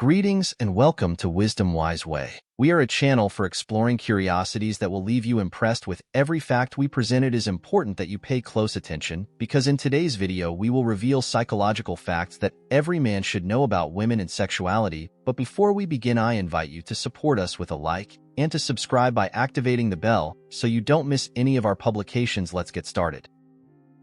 Greetings and welcome to Wisdom Wise Way. We are a channel for exploring curiosities that will leave you impressed with every fact we present. It is important that you pay close attention because in today's video we will reveal psychological facts that every man should know about women and sexuality. But before we begin, I invite you to support us with a like and to subscribe by activating the bell so you don't miss any of our publications. Let's get started.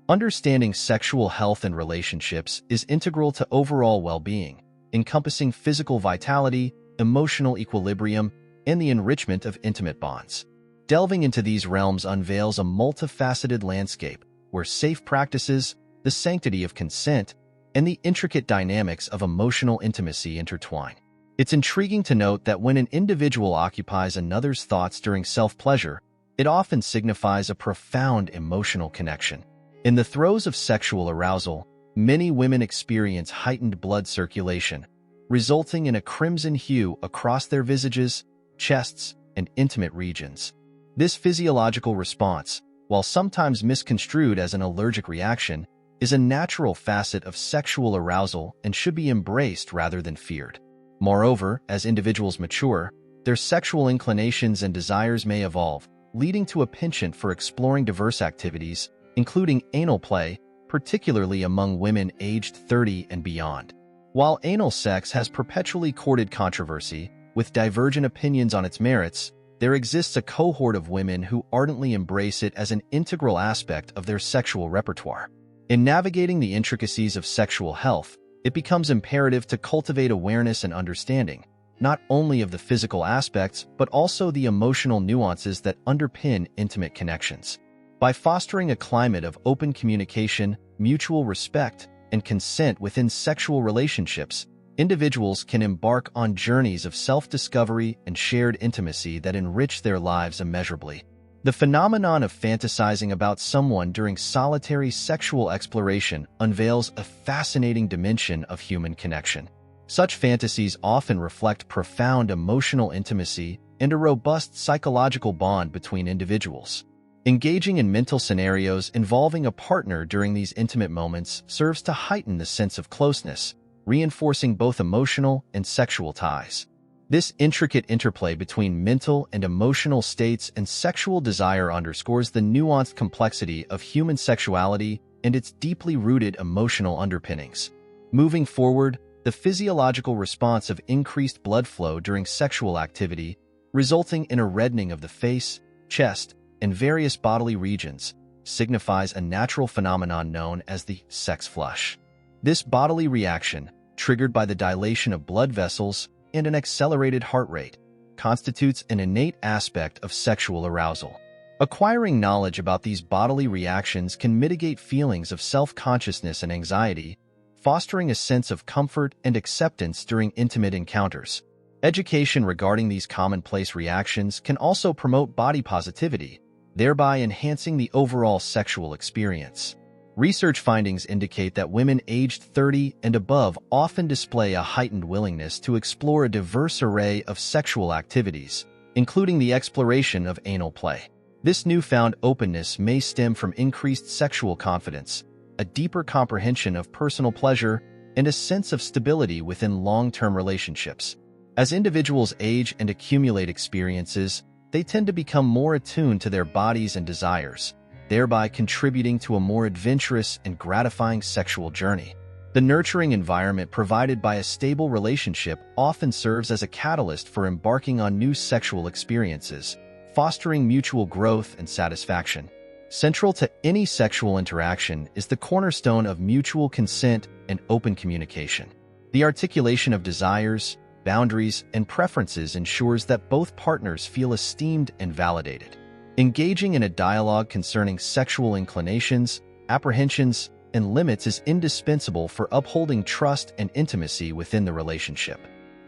Understanding sexual health and relationships is integral to overall well-being, encompassing physical vitality, emotional equilibrium, and the enrichment of intimate bonds. Delving into these realms unveils a multifaceted landscape where safe practices, the sanctity of consent, and the intricate dynamics of emotional intimacy intertwine. It's intriguing to note that when an individual occupies another's thoughts during self-pleasure, it often signifies a profound emotional connection. In the throes of sexual arousal, many women experience heightened blood circulation, resulting in a crimson hue across their visages, chests, and intimate regions. This physiological response, while sometimes misconstrued as an allergic reaction, is a natural facet of sexual arousal and should be embraced rather than feared. Moreover, as individuals mature, their sexual inclinations and desires may evolve, leading to a penchant for exploring diverse activities, including anal play, particularly among women aged 30 and beyond. While anal sex has perpetually courted controversy, with divergent opinions on its merits, there exists a cohort of women who ardently embrace it as an integral aspect of their sexual repertoire. In navigating the intricacies of sexual health, it becomes imperative to cultivate awareness and understanding, not only of the physical aspects, but also the emotional nuances that underpin intimate connections. By fostering a climate of open communication, mutual respect, and consent within sexual relationships, individuals can embark on journeys of self-discovery and shared intimacy that enrich their lives immeasurably. The phenomenon of fantasizing about someone during solitary sexual exploration unveils a fascinating dimension of human connection. Such fantasies often reflect profound emotional intimacy and a robust psychological bond between individuals. Engaging in mental scenarios involving a partner during these intimate moments serves to heighten the sense of closeness, reinforcing both emotional and sexual ties. This intricate interplay between mental and emotional states and sexual desire underscores the nuanced complexity of human sexuality and its deeply rooted emotional underpinnings. Moving forward, the physiological response of increased blood flow during sexual activity, resulting in a reddening of the face, chest, and various bodily regions, signifies a natural phenomenon known as the sex flush. This bodily reaction, triggered by the dilation of blood vessels and an accelerated heart rate, constitutes an innate aspect of sexual arousal. Acquiring knowledge about these bodily reactions can mitigate feelings of self-consciousness and anxiety, fostering a sense of comfort and acceptance during intimate encounters. Education regarding these commonplace reactions can also promote body positivity, thereby enhancing the overall sexual experience. Research findings indicate that women aged 30 and above often display a heightened willingness to explore a diverse array of sexual activities, including the exploration of anal play. This newfound openness may stem from increased sexual confidence, a deeper comprehension of personal pleasure, and a sense of stability within long-term relationships. As individuals age and accumulate experiences, they tend to become more attuned to their bodies and desires, thereby contributing to a more adventurous and gratifying sexual journey. The nurturing environment provided by a stable relationship often serves as a catalyst for embarking on new sexual experiences, fostering mutual growth and satisfaction. Central to any sexual interaction is the cornerstone of mutual consent and open communication. The articulation of desires, boundaries, and preferences ensures that both partners feel esteemed and validated. Engaging in a dialogue concerning sexual inclinations, apprehensions, and limits is indispensable for upholding trust and intimacy within the relationship.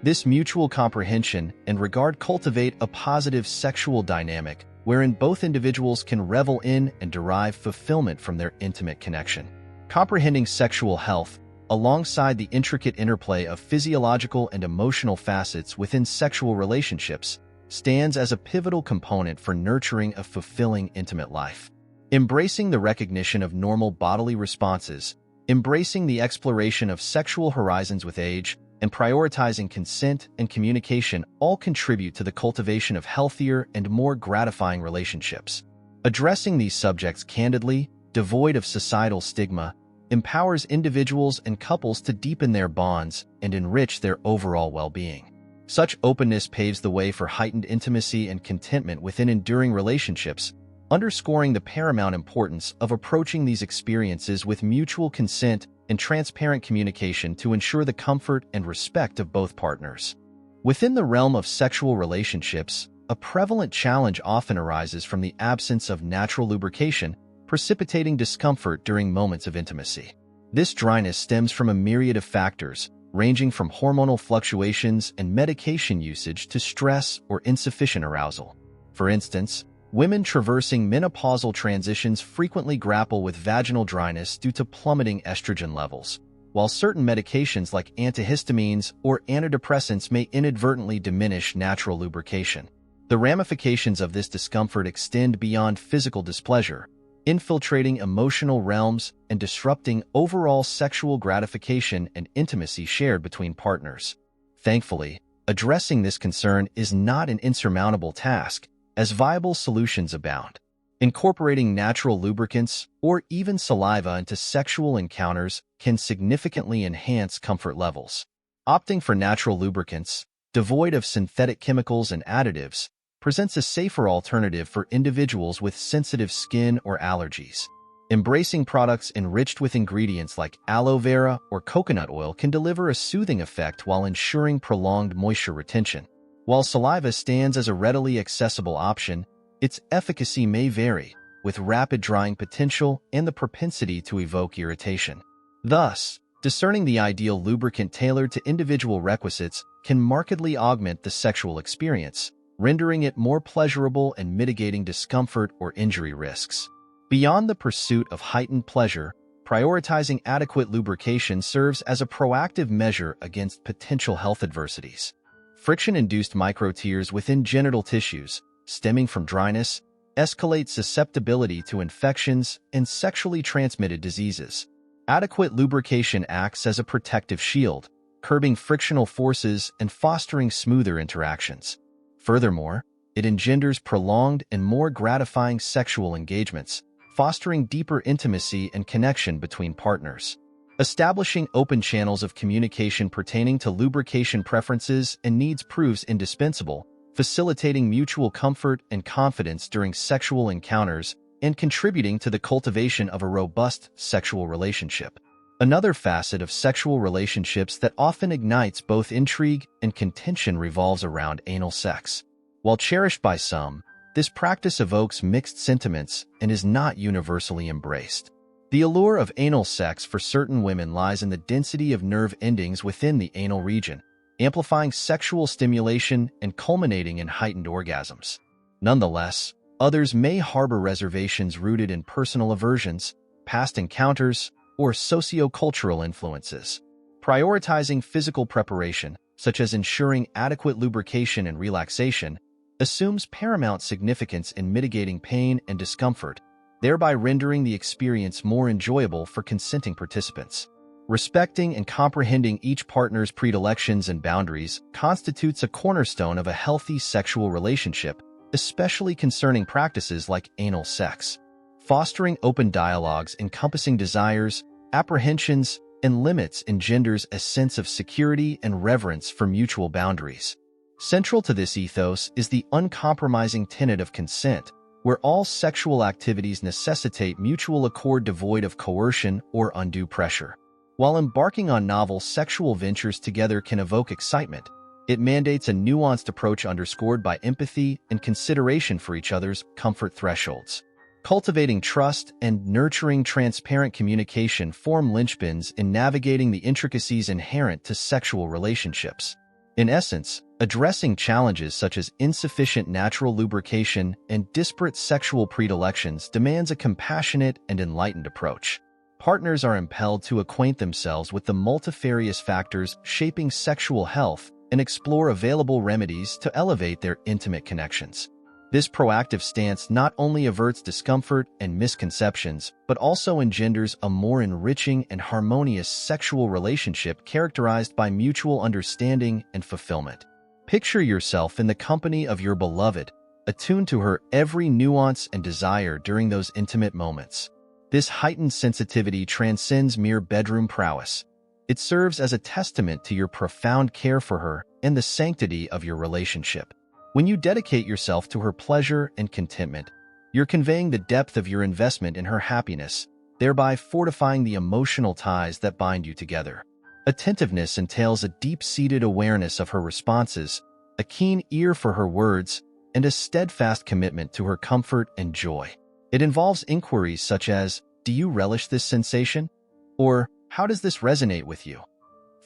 This mutual comprehension and regard cultivate a positive sexual dynamic wherein both individuals can revel in and derive fulfillment from their intimate connection. Comprehending sexual health, alongside the intricate interplay of physiological and emotional facets within sexual relationships, stands as a pivotal component for nurturing a fulfilling intimate life. Embracing the recognition of normal bodily responses, embracing the exploration of sexual horizons with age, and prioritizing consent and communication all contribute to the cultivation of healthier and more gratifying relationships. Addressing these subjects candidly, devoid of societal stigma, empowers individuals and couples to deepen their bonds and enrich their overall well-being. Such openness paves the way for heightened intimacy and contentment within enduring relationships, underscoring the paramount importance of approaching these experiences with mutual consent and transparent communication to ensure the comfort and respect of both partners. Within the realm of sexual relationships, a prevalent challenge often arises from the absence of natural lubrication, precipitating discomfort during moments of intimacy. This dryness stems from a myriad of factors, ranging from hormonal fluctuations and medication usage to stress or insufficient arousal. For instance, women traversing menopausal transitions frequently grapple with vaginal dryness due to plummeting estrogen levels, while certain medications like antihistamines or antidepressants may inadvertently diminish natural lubrication. The ramifications of this discomfort extend beyond physical displeasure, infiltrating emotional realms and disrupting overall sexual gratification and intimacy shared between partners. Thankfully, addressing this concern is not an insurmountable task, as viable solutions abound. Incorporating natural lubricants or even saliva into sexual encounters can significantly enhance comfort levels. Opting for natural lubricants, devoid of synthetic chemicals and additives, presents a safer alternative for individuals with sensitive skin or allergies. Embracing products enriched with ingredients like aloe vera or coconut oil can deliver a soothing effect while ensuring prolonged moisture retention. While saliva stands as a readily accessible option, its efficacy may vary, with rapid drying potential and the propensity to evoke irritation. Thus, discerning the ideal lubricant tailored to individual requisites can markedly augment the sexual experience, rendering it more pleasurable and mitigating discomfort or injury risks. Beyond the pursuit of heightened pleasure, prioritizing adequate lubrication serves as a proactive measure against potential health adversities. Friction-induced microtears within genital tissues, stemming from dryness, escalate susceptibility to infections and sexually transmitted diseases. Adequate lubrication acts as a protective shield, curbing frictional forces and fostering smoother interactions. Furthermore, it engenders prolonged and more gratifying sexual engagements, fostering deeper intimacy and connection between partners. Establishing open channels of communication pertaining to lubrication preferences and needs proves indispensable, facilitating mutual comfort and confidence during sexual encounters and contributing to the cultivation of a robust sexual relationship. Another facet of sexual relationships that often ignites both intrigue and contention revolves around anal sex. While cherished by some, this practice evokes mixed sentiments and is not universally embraced. The allure of anal sex for certain women lies in the density of nerve endings within the anal region, amplifying sexual stimulation and culminating in heightened orgasms. Nonetheless, others may harbor reservations rooted in personal aversions, past encounters, or socio-cultural influences. Prioritizing physical preparation, such as ensuring adequate lubrication and relaxation, assumes paramount significance in mitigating pain and discomfort, thereby rendering the experience more enjoyable for consenting participants. Respecting and comprehending each partner's predilections and boundaries constitutes a cornerstone of a healthy sexual relationship, especially concerning practices like anal sex. Fostering open dialogues encompassing desires, apprehensions, and limits engenders a sense of security and reverence for mutual boundaries. Central to this ethos is the uncompromising tenet of consent, where all sexual activities necessitate mutual accord devoid of coercion or undue pressure. While embarking on novel sexual ventures together can evoke excitement, it mandates a nuanced approach underscored by empathy and consideration for each other's comfort thresholds. Cultivating trust and nurturing transparent communication form linchpins in navigating the intricacies inherent to sexual relationships. In essence, addressing challenges such as insufficient natural lubrication and disparate sexual predilections demands a compassionate and enlightened approach. Partners are impelled to acquaint themselves with the multifarious factors shaping sexual health and explore available remedies to elevate their intimate connections. This proactive stance not only averts discomfort and misconceptions, but also engenders a more enriching and harmonious sexual relationship characterized by mutual understanding and fulfillment. Picture yourself in the company of your beloved, attuned to her every nuance and desire during those intimate moments. This heightened sensitivity transcends mere bedroom prowess. It serves as a testament to your profound care for her and the sanctity of your relationship. When you dedicate yourself to her pleasure and contentment, you're conveying the depth of your investment in her happiness, thereby fortifying the emotional ties that bind you together. Attentiveness entails a deep-seated awareness of her responses, a keen ear for her words, and a steadfast commitment to her comfort and joy. It involves inquiries such as, "Do you relish this sensation?" or "How does this resonate with you?"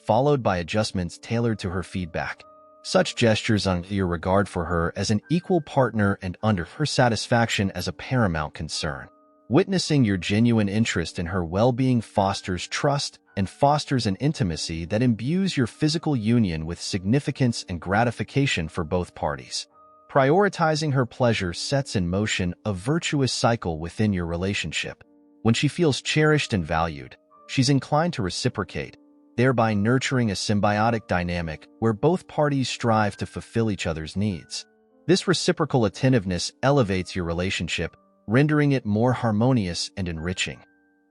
followed by adjustments tailored to her feedback. Such gestures honor your regard for her as an equal partner and under her satisfaction as a paramount concern. Witnessing your genuine interest in her well-being fosters trust and fosters an intimacy that imbues your physical union with significance and gratification for both parties. Prioritizing her pleasure sets in motion a virtuous cycle within your relationship. When she feels cherished and valued, she's inclined to reciprocate, thereby nurturing a symbiotic dynamic where both parties strive to fulfill each other's needs. This reciprocal attentiveness elevates your relationship, rendering it more harmonious and enriching.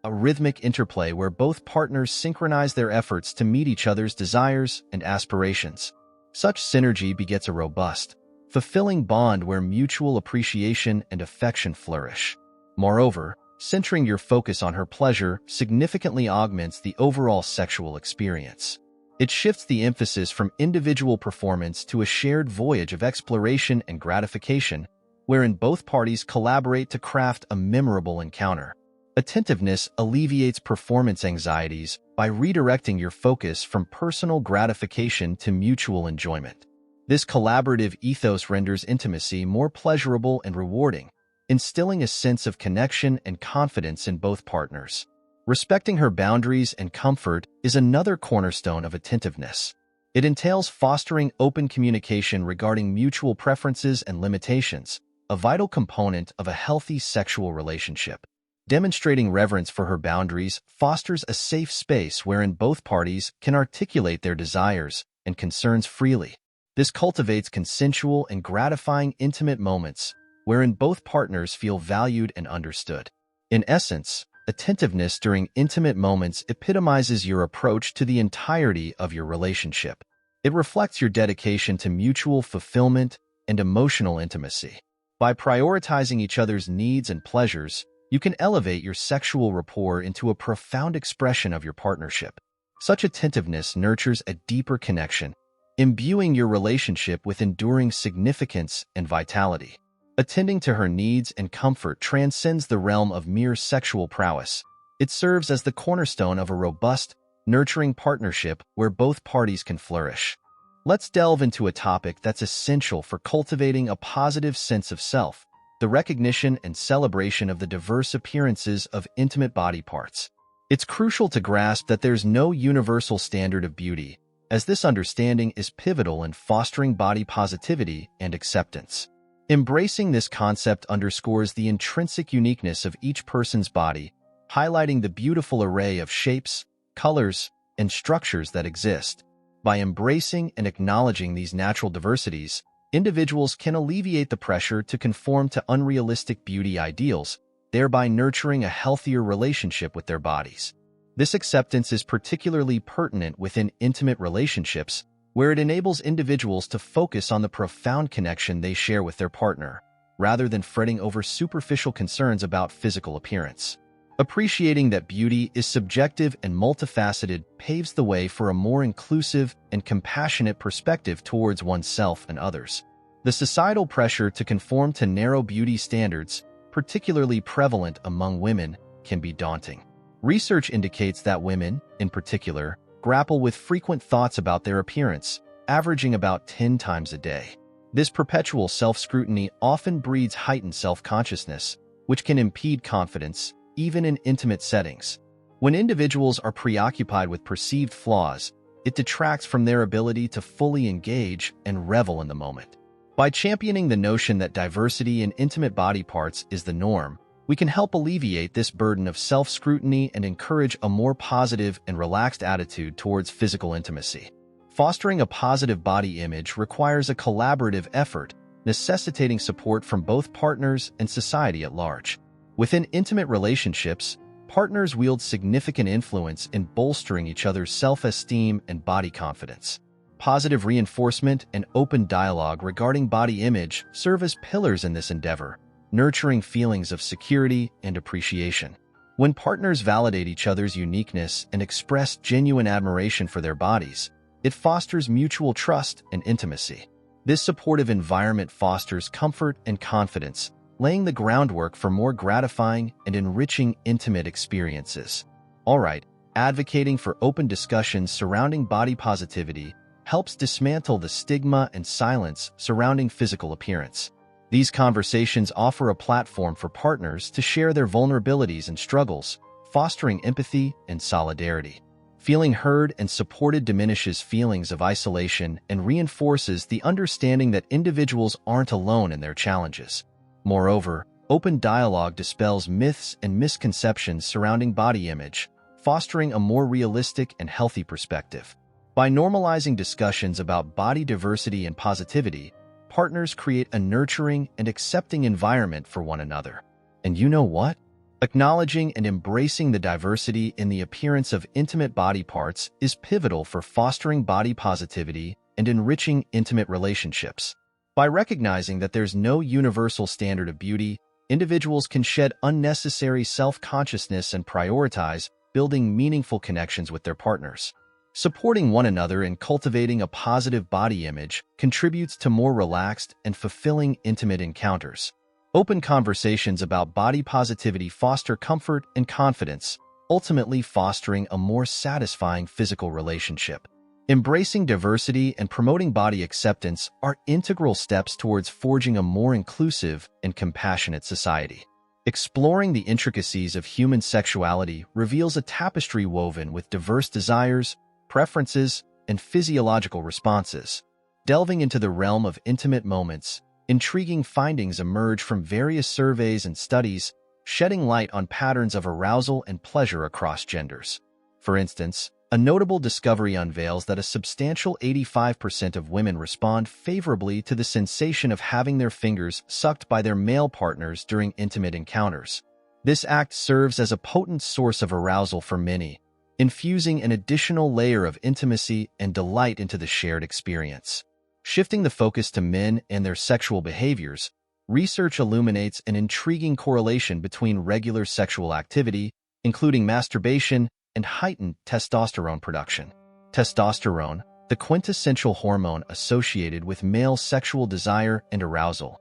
A rhythmic interplay where both partners synchronize their efforts to meet each other's desires and aspirations. Such synergy begets a robust, fulfilling bond where mutual appreciation and affection flourish. Moreover, centering your focus on her pleasure significantly augments the overall sexual experience. It shifts the emphasis from individual performance to a shared voyage of exploration and gratification, wherein both parties collaborate to craft a memorable encounter. Attentiveness alleviates performance anxieties by redirecting your focus from personal gratification to mutual enjoyment. This collaborative ethos renders intimacy more pleasurable and rewarding, instilling a sense of connection and confidence in both partners. Respecting her boundaries and comfort is another cornerstone of attentiveness. It entails fostering open communication regarding mutual preferences and limitations, a vital component of a healthy sexual relationship. Demonstrating reverence for her boundaries fosters a safe space wherein both parties can articulate their desires and concerns freely. This cultivates consensual and gratifying intimate moments wherein both partners feel valued and understood. In essence, attentiveness during intimate moments epitomizes your approach to the entirety of your relationship. It reflects your dedication to mutual fulfillment and emotional intimacy. By prioritizing each other's needs and pleasures, you can elevate your sexual rapport into a profound expression of your partnership. Such attentiveness nurtures a deeper connection, imbuing your relationship with enduring significance and vitality. Attending to her needs and comfort transcends the realm of mere sexual prowess. It serves as the cornerstone of a robust, nurturing partnership where both parties can flourish. Let's delve into a topic that's essential for cultivating a positive sense of self: the recognition and celebration of the diverse appearances of intimate body parts. It's crucial to grasp that there's no universal standard of beauty, as this understanding is pivotal in fostering body positivity and acceptance. Embracing this concept underscores the intrinsic uniqueness of each person's body, highlighting the beautiful array of shapes, colors, and structures that exist. By embracing and acknowledging these natural diversities, individuals can alleviate the pressure to conform to unrealistic beauty ideals, thereby nurturing a healthier relationship with their bodies. This acceptance is particularly pertinent within intimate relationships, where it enables individuals to focus on the profound connection they share with their partner, rather than fretting over superficial concerns about physical appearance. Appreciating that beauty is subjective and multifaceted paves the way for a more inclusive and compassionate perspective towards oneself and others. The societal pressure to conform to narrow beauty standards, particularly prevalent among women, can be daunting. Research indicates that women, in particular, grapple with frequent thoughts about their appearance, averaging about 10 times a day. This perpetual self-scrutiny often breeds heightened self-consciousness, which can impede confidence, even in intimate settings. When individuals are preoccupied with perceived flaws, it detracts from their ability to fully engage and revel in the moment. By championing the notion that diversity in intimate body parts is the norm, we can help alleviate this burden of self-scrutiny and encourage a more positive and relaxed attitude towards physical intimacy. Fostering a positive body image requires a collaborative effort, necessitating support from both partners and society at large. Within intimate relationships, partners wield significant influence in bolstering each other's self-esteem and body confidence. Positive reinforcement and open dialogue regarding body image serve as pillars in this endeavor, nurturing feelings of security and appreciation. When partners validate each other's uniqueness and express genuine admiration for their bodies, it fosters mutual trust and intimacy. This supportive environment fosters comfort and confidence, laying the groundwork for more gratifying and enriching intimate experiences. Alright, advocating for open discussions surrounding body positivity helps dismantle the stigma and silence surrounding physical appearance. These conversations offer a platform for partners to share their vulnerabilities and struggles, fostering empathy and solidarity. Feeling heard and supported diminishes feelings of isolation and reinforces the understanding that individuals aren't alone in their challenges. Moreover, open dialogue dispels myths and misconceptions surrounding body image, fostering a more realistic and healthy perspective. By normalizing discussions about body diversity and positivity, partners create a nurturing and accepting environment for one another. And you know what? Acknowledging and embracing the diversity in the appearance of intimate body parts is pivotal for fostering body positivity and enriching intimate relationships. By recognizing that there's no universal standard of beauty, individuals can shed unnecessary self-consciousness and prioritize building meaningful connections with their partners. Supporting one another in cultivating a positive body image contributes to more relaxed and fulfilling intimate encounters. Open conversations about body positivity foster comfort and confidence, ultimately fostering a more satisfying physical relationship. Embracing diversity and promoting body acceptance are integral steps towards forging a more inclusive and compassionate society. Exploring the intricacies of human sexuality reveals a tapestry woven with diverse desires, preferences, and physiological responses. Delving into the realm of intimate moments, intriguing findings emerge from various surveys and studies, shedding light on patterns of arousal and pleasure across genders. For instance, a notable discovery unveils that a substantial 85% of women respond favorably to the sensation of having their fingers sucked by their male partners during intimate encounters. This act serves as a potent source of arousal for many, infusing an additional layer of intimacy and delight into the shared experience. Shifting the focus to men and their sexual behaviors, research illuminates an intriguing correlation between regular sexual activity, including masturbation, and heightened testosterone production. Testosterone, the quintessential hormone associated with male sexual desire and arousal,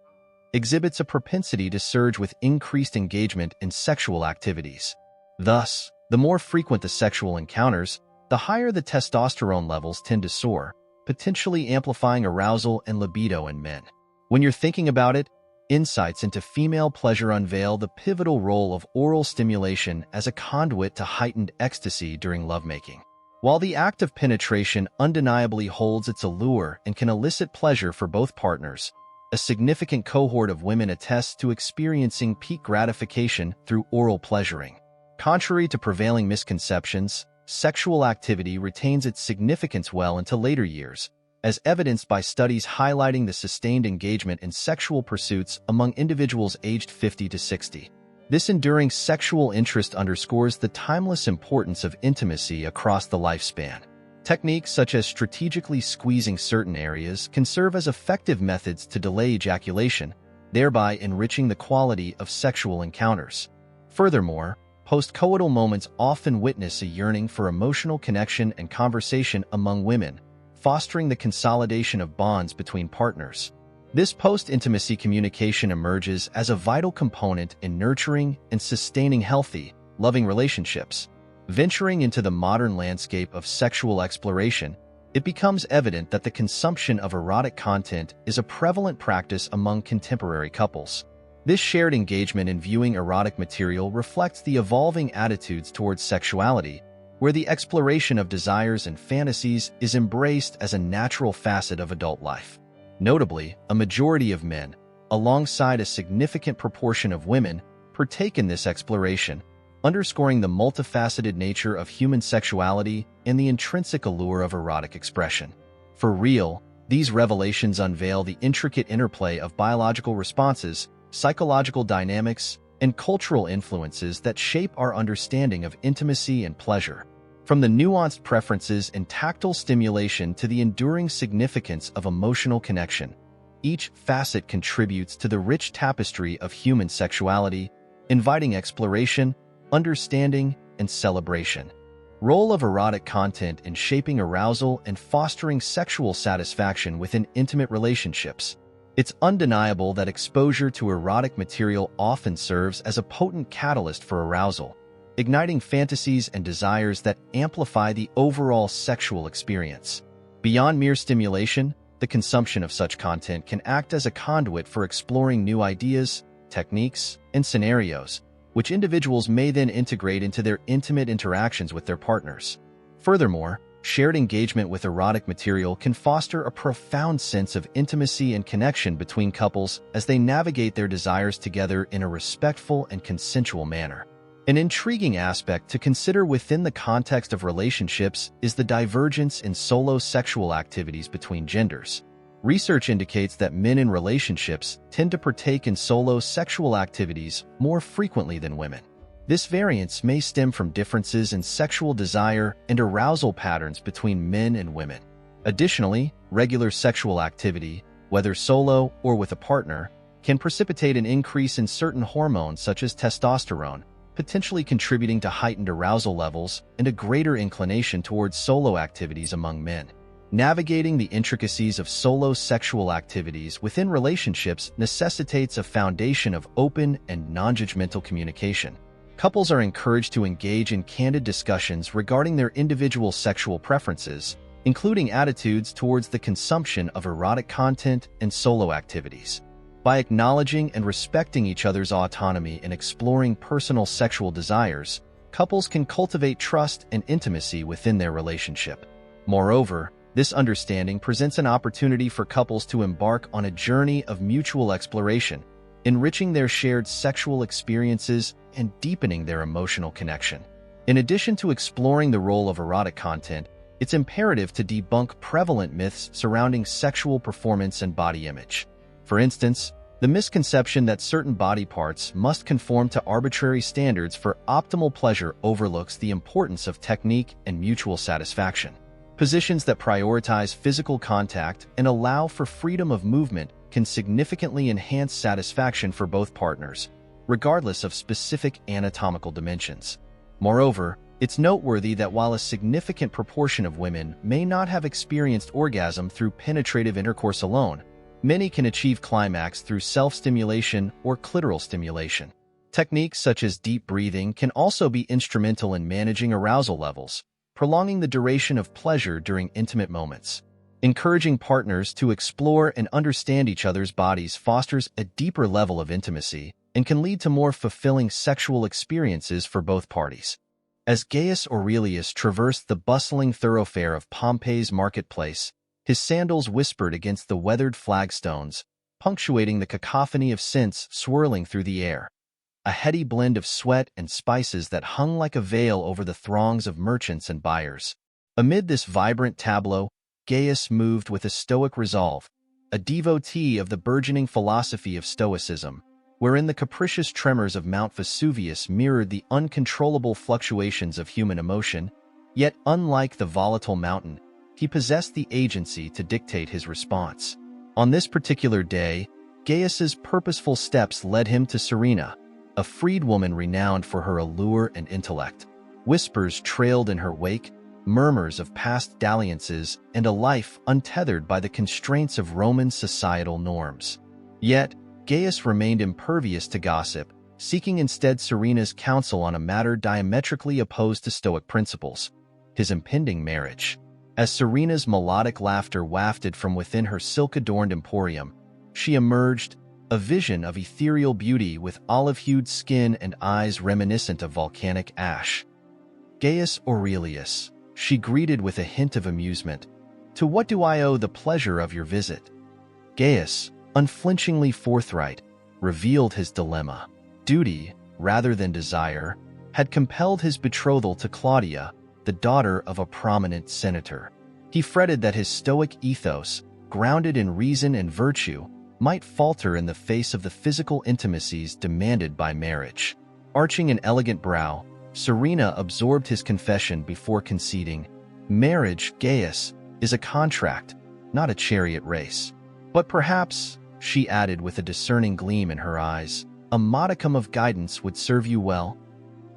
exhibits a propensity to surge with increased engagement in sexual activities. Thus, the more frequent the sexual encounters, the higher the testosterone levels tend to soar, potentially amplifying arousal and libido in men. When you're thinking about it, insights into female pleasure unveil the pivotal role of oral stimulation as a conduit to heightened ecstasy during lovemaking. While the act of penetration undeniably holds its allure and can elicit pleasure for both partners, a significant cohort of women attests to experiencing peak gratification through oral pleasuring. Contrary to prevailing misconceptions, sexual activity retains its significance well into later years, as evidenced by studies highlighting the sustained engagement in sexual pursuits among individuals aged 50 to 60. This enduring sexual interest underscores the timeless importance of intimacy across the lifespan. Techniques such as strategically squeezing certain areas can serve as effective methods to delay ejaculation, thereby enriching the quality of sexual encounters. Furthermore, post-coital moments often witness a yearning for emotional connection and conversation among women, fostering the consolidation of bonds between partners. This post-intimacy communication emerges as a vital component in nurturing and sustaining healthy, loving relationships. Venturing into the modern landscape of sexual exploration, it becomes evident that the consumption of erotic content is a prevalent practice among contemporary couples. This shared engagement in viewing erotic material reflects the evolving attitudes towards sexuality, where the exploration of desires and fantasies is embraced as a natural facet of adult life. Notably, a majority of men, alongside a significant proportion of women, partake in this exploration, underscoring the multifaceted nature of human sexuality and the intrinsic allure of erotic expression. For real, these revelations unveil the intricate interplay of biological responses, psychological dynamics, and cultural influences that shape our understanding of intimacy and pleasure. From the nuanced preferences in tactile stimulation to the enduring significance of emotional connection, each facet contributes to the rich tapestry of human sexuality, inviting exploration, understanding, and celebration. Role of erotic content in shaping arousal and fostering sexual satisfaction within intimate relationships. It's undeniable that exposure to erotic material often serves as a potent catalyst for arousal, igniting fantasies and desires that amplify the overall sexual experience. Beyond mere stimulation, the consumption of such content can act as a conduit for exploring new ideas, techniques, and scenarios, which individuals may then integrate into their intimate interactions with their partners. Furthermore, shared engagement with erotic material can foster a profound sense of intimacy and connection between couples as they navigate their desires together in a respectful and consensual manner. An intriguing aspect to consider within the context of relationships is the divergence in solo sexual activities between genders. Research indicates that men in relationships tend to partake in solo sexual activities more frequently than women. This variance may stem from differences in sexual desire and arousal patterns between men and women. Additionally, regular sexual activity, whether solo or with a partner, can precipitate an increase in certain hormones such as testosterone, potentially contributing to heightened arousal levels and a greater inclination towards solo activities among men. Navigating the intricacies of solo sexual activities within relationships necessitates a foundation of open and non-judgmental communication. Couples are encouraged to engage in candid discussions regarding their individual sexual preferences, including attitudes towards the consumption of erotic content and solo activities. By acknowledging and respecting each other's autonomy in exploring personal sexual desires, couples can cultivate trust and intimacy within their relationship. Moreover, this understanding presents an opportunity for couples to embark on a journey of mutual exploration, enriching their shared sexual experiences and deepening their emotional connection. In addition to exploring the role of erotic content, it's imperative to debunk prevalent myths surrounding sexual performance and body image. For instance, the misconception that certain body parts must conform to arbitrary standards for optimal pleasure overlooks the importance of technique and mutual satisfaction. Positions that prioritize physical contact and allow for freedom of movement can significantly enhance satisfaction for both partners, regardless of specific anatomical dimensions. Moreover, it's noteworthy that while a significant proportion of women may not have experienced orgasm through penetrative intercourse alone, many can achieve climax through self-stimulation or clitoral stimulation. Techniques such as deep breathing can also be instrumental in managing arousal levels, prolonging the duration of pleasure during intimate moments. Encouraging partners to explore and understand each other's bodies fosters a deeper level of intimacy and can lead to more fulfilling sexual experiences for both parties. As Gaius Aurelius traversed the bustling thoroughfare of Pompeii's marketplace, his sandals whispered against the weathered flagstones, punctuating the cacophony of scents swirling through the air. A heady blend of sweat and spices that hung like a veil over the throngs of merchants and buyers. Amid this vibrant tableau, Gaius moved with a stoic resolve, a devotee of the burgeoning philosophy of Stoicism, wherein the capricious tremors of Mount Vesuvius mirrored the uncontrollable fluctuations of human emotion, yet unlike the volatile mountain, he possessed the agency to dictate his response. On this particular day, Gaius's purposeful steps led him to Serena, a freedwoman renowned for her allure and intellect. Whispers trailed in her wake, murmurs of past dalliances, and a life untethered by the constraints of Roman societal norms. Yet, Gaius remained impervious to gossip, seeking instead Serena's counsel on a matter diametrically opposed to Stoic principles: his impending marriage. As Serena's melodic laughter wafted from within her silk-adorned emporium, she emerged, a vision of ethereal beauty with olive-hued skin and eyes reminiscent of volcanic ash. "Gaius Aurelius," she greeted with a hint of amusement, "to what do I owe the pleasure of your visit?" Gaius, unflinchingly forthright, revealed his dilemma. Duty, rather than desire, had compelled his betrothal to Claudia, the daughter of a prominent senator. He fretted that his Stoic ethos, grounded in reason and virtue, might falter in the face of the physical intimacies demanded by marriage. Arching an elegant brow, Serena absorbed his confession before conceding, "Marriage, Gaius, is a contract, not a chariot race. But perhaps," she added with a discerning gleam in her eyes, "a modicum of guidance would serve you well."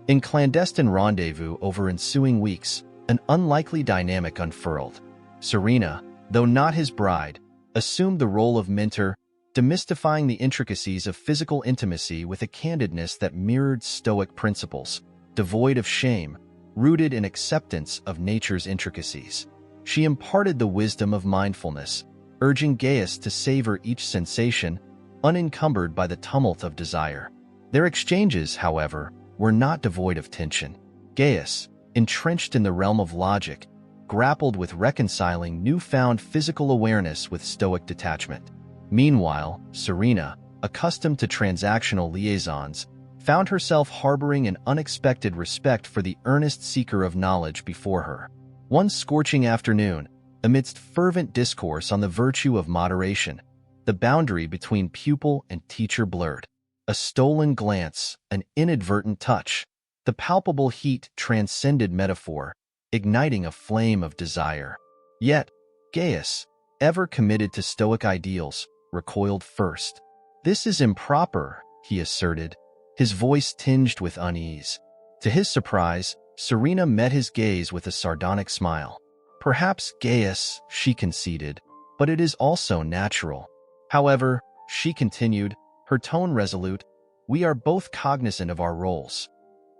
In clandestine rendezvous over ensuing weeks, an unlikely dynamic unfurled. Serena, though not his bride, assumed the role of mentor, demystifying the intricacies of physical intimacy with a candidness that mirrored Stoic principles, devoid of shame, rooted in acceptance of nature's intricacies. She imparted the wisdom of mindfulness, urging Gaius to savor each sensation, unencumbered by the tumult of desire. Their exchanges, however, were not devoid of tension. Gaius, entrenched in the realm of logic, grappled with reconciling newfound physical awareness with Stoic detachment. Meanwhile, Serena, accustomed to transactional liaisons, found herself harboring an unexpected respect for the earnest seeker of knowledge before her. One scorching afternoon, amidst fervent discourse on the virtue of moderation, the boundary between pupil and teacher blurred. A stolen glance, an inadvertent touch, the palpable heat transcended metaphor, igniting a flame of desire. Yet, Gaius, ever committed to Stoic ideals, recoiled first. "This is improper," he asserted, his voice tinged with unease. To his surprise, Serena met his gaze with a sardonic smile. "Perhaps, Gaius," she conceded, "but it is also natural. However," she continued, her tone resolute, "we are both cognizant of our roles.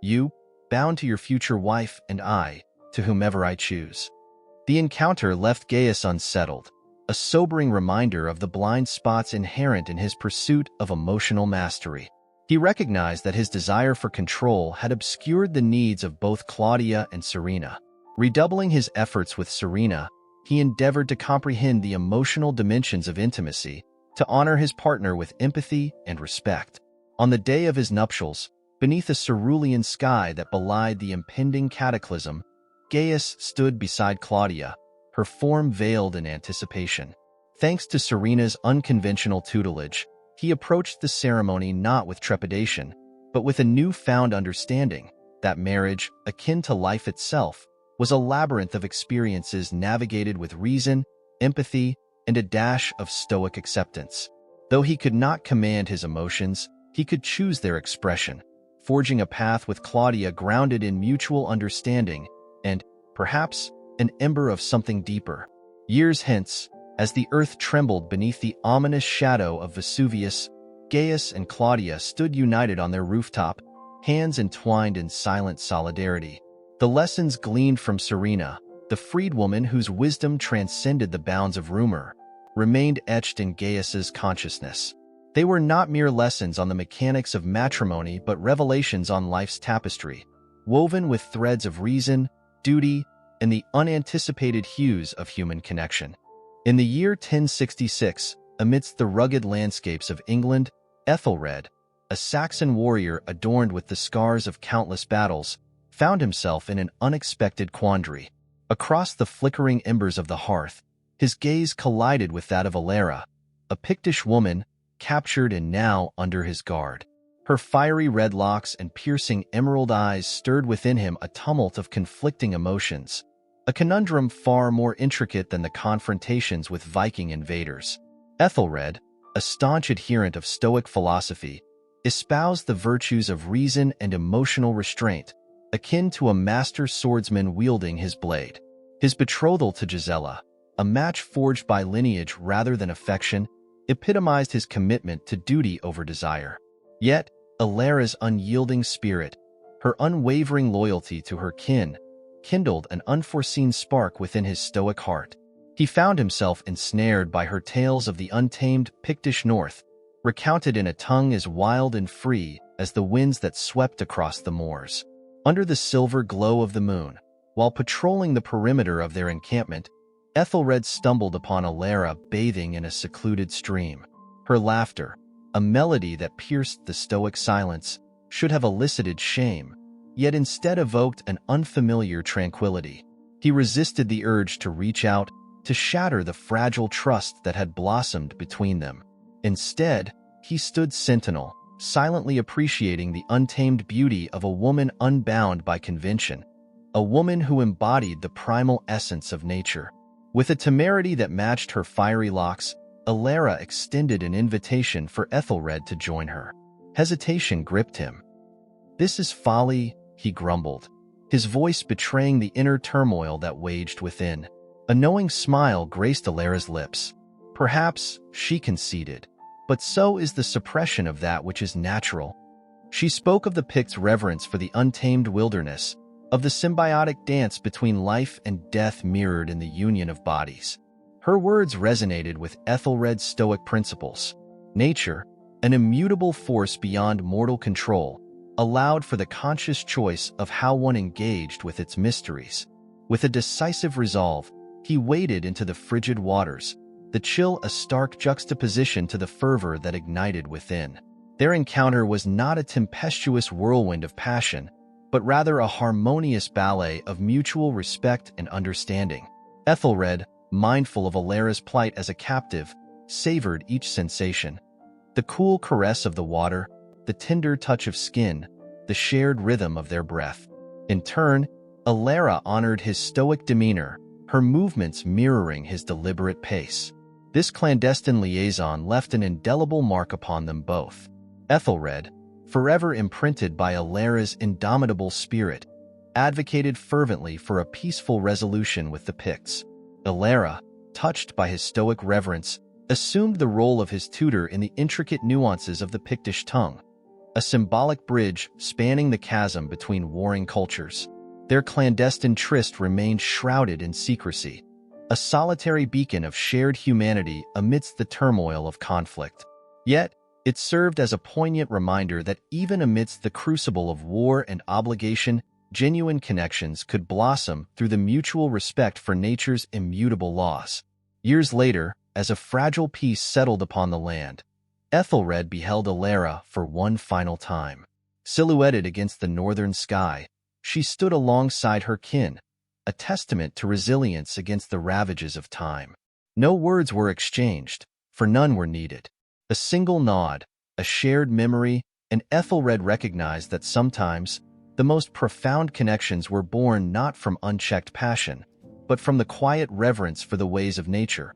You, bound to your future wife, and I, to whomever I choose." The encounter left Gaius unsettled, a sobering reminder of the blind spots inherent in his pursuit of emotional mastery. He recognized that his desire for control had obscured the needs of both Claudia and Serena. Redoubling his efforts with Serena, he endeavored to comprehend the emotional dimensions of intimacy, to honor his partner with empathy and respect. On the day of his nuptials, beneath a cerulean sky that belied the impending cataclysm, Gaius stood beside Claudia, her form veiled in anticipation. Thanks to Serena's unconventional tutelage, he approached the ceremony not with trepidation, but with a newfound understanding that marriage, akin to life itself, was a labyrinth of experiences navigated with reason, empathy, and a dash of Stoic acceptance. Though he could not command his emotions, he could choose their expression, forging a path with Claudia grounded in mutual understanding and, perhaps, an ember of something deeper. Years hence, as the earth trembled beneath the ominous shadow of Vesuvius, Gaius and Claudia stood united on their rooftop, hands entwined in silent solidarity. The lessons gleaned from Serena, the freedwoman whose wisdom transcended the bounds of rumor, remained etched in Gaius's consciousness. They were not mere lessons on the mechanics of matrimony but revelations on life's tapestry, woven with threads of reason, duty, and the unanticipated hues of human connection. In the year 1066, amidst the rugged landscapes of England, Ethelred, a Saxon warrior adorned with the scars of countless battles, found himself in an unexpected quandary. Across the flickering embers of the hearth, his gaze collided with that of Alara, a Pictish woman captured and now under his guard. Her fiery red locks and piercing emerald eyes stirred within him a tumult of conflicting emotions, a conundrum far more intricate than the confrontations with Viking invaders. Ethelred, a staunch adherent of Stoic philosophy, espoused the virtues of reason and emotional restraint, akin to a master swordsman wielding his blade. His betrothal to Gisela, a match forged by lineage rather than affection, epitomized his commitment to duty over desire. Yet, Alara's unyielding spirit, her unwavering loyalty to her kin, kindled an unforeseen spark within his Stoic heart. He found himself ensnared by her tales of the untamed Pictish North, recounted in a tongue as wild and free as the winds that swept across the moors. Under the silver glow of the moon, while patrolling the perimeter of their encampment, Ethelred stumbled upon Alara bathing in a secluded stream. Her laughter, a melody that pierced the Stoic silence, should have elicited shame, yet instead evoked an unfamiliar tranquility. He resisted the urge to reach out, to shatter the fragile trust that had blossomed between them. Instead, he stood sentinel, silently appreciating the untamed beauty of a woman unbound by convention, a woman who embodied the primal essence of nature. With a temerity that matched her fiery locks, Alara extended an invitation for Ethelred to join her. Hesitation gripped him. "This is folly," he grumbled, his voice betraying the inner turmoil that waged within. A knowing smile graced Alara's lips. "Perhaps," she conceded, "but so is the suppression of that which is natural." She spoke of the Picts' reverence for the untamed wilderness, of the symbiotic dance between life and death mirrored in the union of bodies. Her words resonated with Ethelred's Stoic principles. Nature, an immutable force beyond mortal control, allowed for the conscious choice of how one engaged with its mysteries. With a decisive resolve, he waded into the frigid waters, the chill a stark juxtaposition to the fervor that ignited within. Their encounter was not a tempestuous whirlwind of passion, but rather a harmonious ballet of mutual respect and understanding. Ethelred, mindful of Alara's plight as a captive, savored each sensation. The cool caress of the water, the tender touch of skin, the shared rhythm of their breath. In turn, Alara honored his stoic demeanor, her movements mirroring his deliberate pace. This clandestine liaison left an indelible mark upon them both. Ethelred, forever imprinted by Alara's indomitable spirit, advocated fervently for a peaceful resolution with the Picts. Alara, touched by his stoic reverence, assumed the role of his tutor in the intricate nuances of the Pictish tongue, a symbolic bridge spanning the chasm between warring cultures. Their clandestine tryst remained shrouded in secrecy, a solitary beacon of shared humanity amidst the turmoil of conflict. Yet, it served as a poignant reminder that even amidst the crucible of war and obligation, genuine connections could blossom through the mutual respect for nature's immutable laws. Years later, as a fragile peace settled upon the land, Ethelred beheld Alara for one final time. Silhouetted against the northern sky, she stood alongside her kin, a testament to resilience against the ravages of time. No words were exchanged, for none were needed. A single nod, a shared memory, and Ethelred recognized that sometimes the most profound connections were born not from unchecked passion, but from the quiet reverence for the ways of nature,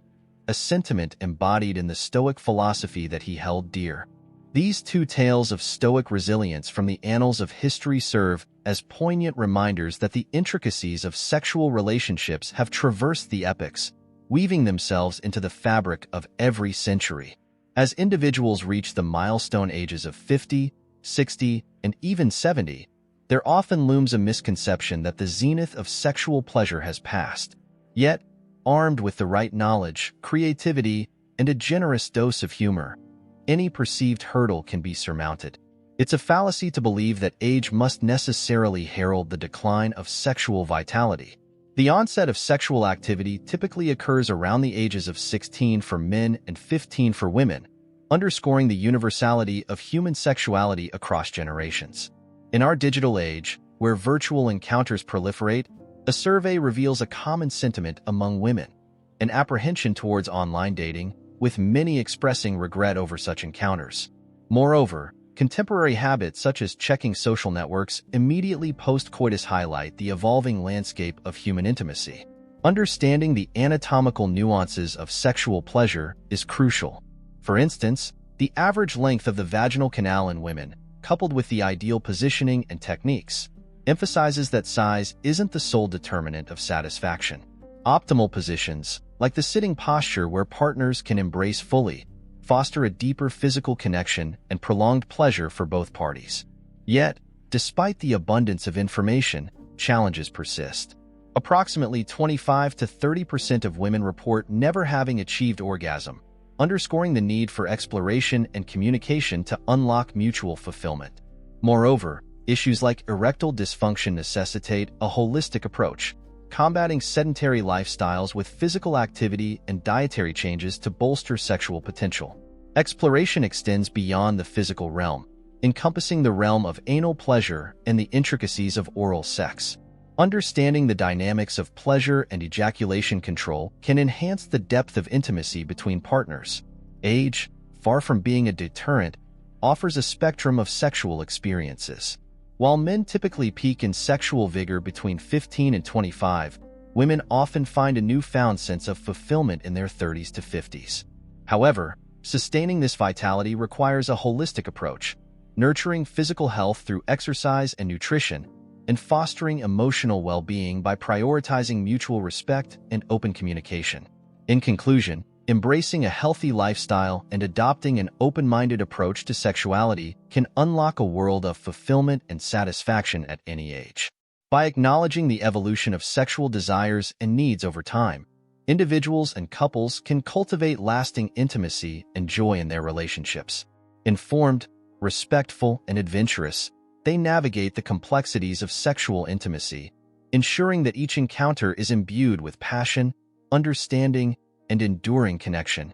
a sentiment embodied in the Stoic philosophy that he held dear. These two tales of Stoic resilience from the annals of history serve as poignant reminders that the intricacies of sexual relationships have traversed the epochs, weaving themselves into the fabric of every century. As individuals reach the milestone ages of 50, 60, and even 70, there often looms a misconception that the zenith of sexual pleasure has passed. Yet, armed with the right knowledge, creativity, and a generous dose of humor, any perceived hurdle can be surmounted. It's a fallacy to believe that age must necessarily herald the decline of sexual vitality. The onset of sexual activity typically occurs around the ages of 16 for men and 15 for women, underscoring the universality of human sexuality across generations. In our digital age, where virtual encounters proliferate, a survey reveals a common sentiment among women, an apprehension towards online dating, with many expressing regret over such encounters. Moreover, contemporary habits such as checking social networks immediately post-coitus highlight the evolving landscape of human intimacy. Understanding the anatomical nuances of sexual pleasure is crucial. For instance, the average length of the vaginal canal in women, coupled with the ideal positioning and techniques, emphasizes that size isn't the sole determinant of satisfaction. Optimal positions, like the sitting posture where partners can embrace fully, foster a deeper physical connection and prolonged pleasure for both parties. Yet, despite the abundance of information, challenges persist. Approximately 25 to 30% of women report never having achieved orgasm, underscoring the need for exploration and communication to unlock mutual fulfillment. Moreover, issues like erectile dysfunction necessitate a holistic approach, combating sedentary lifestyles with physical activity and dietary changes to bolster sexual potential. Exploration extends beyond the physical realm, encompassing the realm of anal pleasure and the intricacies of oral sex. Understanding the dynamics of pleasure and ejaculation control can enhance the depth of intimacy between partners. Age, far from being a deterrent, offers a spectrum of sexual experiences. While men typically peak in sexual vigor between 15 and 25, women often find a newfound sense of fulfillment in their 30s to 50s. However, sustaining this vitality requires a holistic approach, nurturing physical health through exercise and nutrition, and fostering emotional well-being by prioritizing mutual respect and open communication. In conclusion, embracing a healthy lifestyle and adopting an open-minded approach to sexuality can unlock a world of fulfillment and satisfaction at any age. By acknowledging the evolution of sexual desires and needs over time, individuals and couples can cultivate lasting intimacy and joy in their relationships. Informed, respectful, and adventurous, they navigate the complexities of sexual intimacy, ensuring that each encounter is imbued with passion, understanding, and enduring connection.